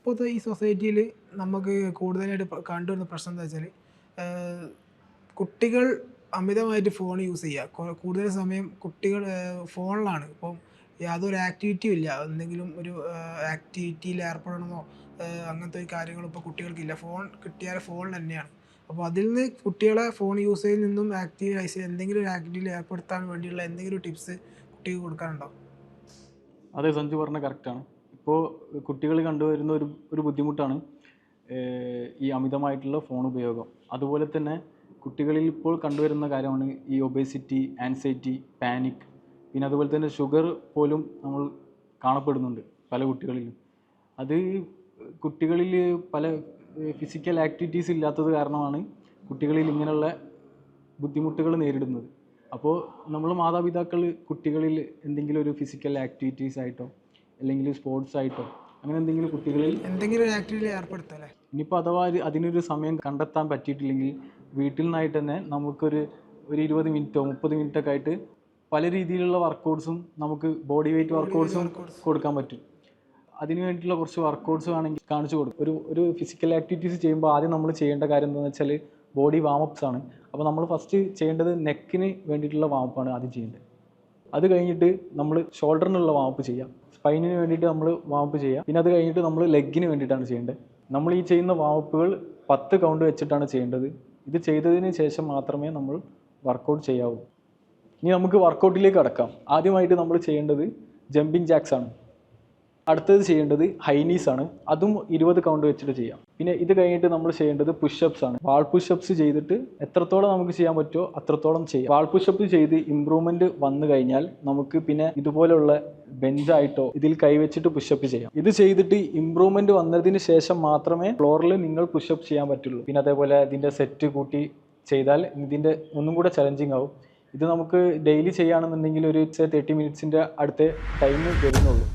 ഇപ്പോഴത്തെ ഈ സൊസൈറ്റിയിൽ നമുക്ക് കൂടുതലായിട്ട് കണ്ടുവരുന്ന പ്രശ്നം എന്താ വെച്ചാൽ കുട്ടികൾ അമിതമായിട്ട് ഫോൺ യൂസ് ചെയ്യുക. കൂടുതൽ സമയം കുട്ടികൾ ഫോണിലാണ്. ഇപ്പം യാതൊരു ആക്ടിവിറ്റിയും ഇല്ല. എന്തെങ്കിലും ഒരു ആക്ടിവിറ്റിയിൽ ഏർപ്പെടണമോ അങ്ങനത്തെ ഒരു കാര്യങ്ങളും ഇപ്പോൾ കുട്ടികൾക്കില്ല. ഫോൺ കിട്ടിയാൽ ഫോൺ തന്നെയാണ്. അപ്പോൾ അതിൽ നിന്ന് കുട്ടികളെ ഫോൺ യൂസേജിൽ നിന്നും ആക്റ്റീവൈസ് എന്തെങ്കിലും ഒരു ആക്ടിവിറ്റിയിൽ ഏർപ്പെടുത്താൻ വേണ്ടിയുള്ള എന്തെങ്കിലും ടിപ്സ് കുട്ടിക്ക് കൊടുക്കാനുണ്ടോ? അതെ, സഞ്ജു പറഞ്ഞ കറക്റ്റാണ്. ഇപ്പോൾ കുട്ടികൾ കണ്ടുവരുന്ന ഒരു ബുദ്ധിമുട്ടാണ് ഈ അമിതമായിട്ടുള്ള ഫോൺ ഉപയോഗം. അതുപോലെ തന്നെ കുട്ടികളിൽ ഇപ്പോൾ കണ്ടുവരുന്ന കാര്യമാണ് ഈ ഒബേസിറ്റി, ആൻസൈറ്റി, പാനിക്. പിന്നെ അതുപോലെ തന്നെ ഷുഗർ പോലും നമ്മൾ കാണപ്പെടുന്നുണ്ട് പല കുട്ടികളിലും. അത് കുട്ടികളിൽ പല ഫിസിക്കൽ ആക്ടിവിറ്റീസ് ഇല്ലാത്തത് കാരണമാണ് കുട്ടികളിൽ ഇങ്ങനെയുള്ള ബുദ്ധിമുട്ടുകൾ നേരിടുന്നത്. അപ്പോൾ നമ്മൾ മാതാപിതാക്കൾ കുട്ടികളിൽ എന്തെങ്കിലും ഒരു ഫിസിക്കൽ ആക്ടിവിറ്റീസ് ആയിട്ടോ അല്ലെങ്കിൽ സ്പോർട്സ് ആയിട്ടോ അങ്ങനെ എന്തെങ്കിലും കുട്ടികളിൽ എന്തെങ്കിലും ഒരു ആക്ടിവിറ്റി ഏർപ്പെടുത്തല്ലേ. ഇനിയിപ്പോൾ അഥവാ അതിനൊരു സമയം കണ്ടെത്താൻ പറ്റിയിട്ടില്ലെങ്കിൽ വീട്ടിൽ നിന്നായിട്ട് തന്നെ നമുക്കൊരു 20 മിനിറ്റോ 30 മിനിറ്റൊക്കെ ആയിട്ട് പല രീതിയിലുള്ള വർക്കൗട്ട്സും നമുക്ക് ബോഡി വെയ്റ്റ് വർക്കൗട്ട്സും കൊടുക്കാൻ പറ്റും. അതിന് വേണ്ടിയിട്ടുള്ള കുറച്ച് വർക്കൗട്ട്സ് വേണമെങ്കിൽ കാണിച്ചു കൊടുക്കും. ഒരു ഫിസിക്കൽ ആക്ടിവിറ്റീസ് ചെയ്യുമ്പോൾ ആദ്യം നമ്മൾ ചെയ്യേണ്ട കാര്യം എന്താണെന്ന് വെച്ചാൽ ബോഡി വാമപ്സ് ആണ്. അപ്പോൾ നമ്മൾ ഫസ്റ്റ് ചെയ്യേണ്ടത് നെക്കിന് വേണ്ടിയിട്ടുള്ള വാമപ്പാണ് ആദ്യം ചെയ്യേണ്ടത്. അത് കഴിഞ്ഞിട്ട് നമ്മൾ ഷോൾഡറിനുള്ള വാമപ്പ് ചെയ്യാം, സ്പൈനിന് വേണ്ടിയിട്ട് നമ്മൾ വാമപ്പ് ചെയ്യാം. പിന്നെ അത് കഴിഞ്ഞിട്ട് നമ്മൾ ലെഗിന് വേണ്ടിയിട്ടാണ് ചെയ്യേണ്ടത്. നമ്മൾ ഈ ചെയ്യുന്ന വാമപ്പുകൾ 10 കൗണ്ട് വെച്ചിട്ടാണ് ചെയ്യേണ്ടത്. ഇത് ചെയ്തതിന് ശേഷം മാത്രമേ നമ്മൾ വർക്കൗട്ട് ചെയ്യാവൂ. ഇനി നമുക്ക് വർക്കൗട്ടിലേക്ക് കടക്കാം. ആദ്യമായിട്ട് നമ്മൾ ചെയ്യേണ്ടത് ജമ്പിങ് ജാക്സ് ആണ്. അടുത്തത് ചെയ്യേണ്ടത് ഹൈനീസ് ആണ്. അതും 20 കൗണ്ട് വെച്ചിട്ട് ചെയ്യാം. പിന്നെ ഇത് കഴിഞ്ഞിട്ട് നമ്മൾ ചെയ്യേണ്ടത് പുഷപ്സ് ആണ്. വാൾ പുഷപ്സ് ചെയ്തിട്ട് എത്രത്തോളം നമുക്ക് ചെയ്യാൻ പറ്റുമോ അത്രത്തോളം ചെയ്യാം. വാൾ പുഷപ്പ് ചെയ്ത് ഇമ്പ്രൂവ്മെന്റ് വന്നു കഴിഞ്ഞാൽ നമുക്ക് പിന്നെ ഇതുപോലുള്ള ബെഞ്ചായിട്ടോ ഇതിൽ കൈവച്ചിട്ട് പുഷപ്പ് ചെയ്യാം. ഇത് ചെയ്തിട്ട് ഇമ്പ്രൂവ്മെന്റ് വന്നതിന് ശേഷം മാത്രമേ ഫ്ലോറിൽ നിങ്ങൾ പുഷപ്പ് ചെയ്യാൻ പറ്റുള്ളൂ. പിന്നെ അതേപോലെ ഇതിൻ്റെ സെറ്റ് കൂട്ടി ചെയ്താൽ ഇതിൻ്റെ ഒന്നും കൂടെ ചലഞ്ചിങ് ആവും. ഇത് നമുക്ക് ഡെയിലി ചെയ്യുകയാണെന്നുണ്ടെങ്കിൽ ഒരു 30 മിനിറ്റ്സിൻ്റെ അടുത്ത ടൈം വരുന്നുള്ളൂ.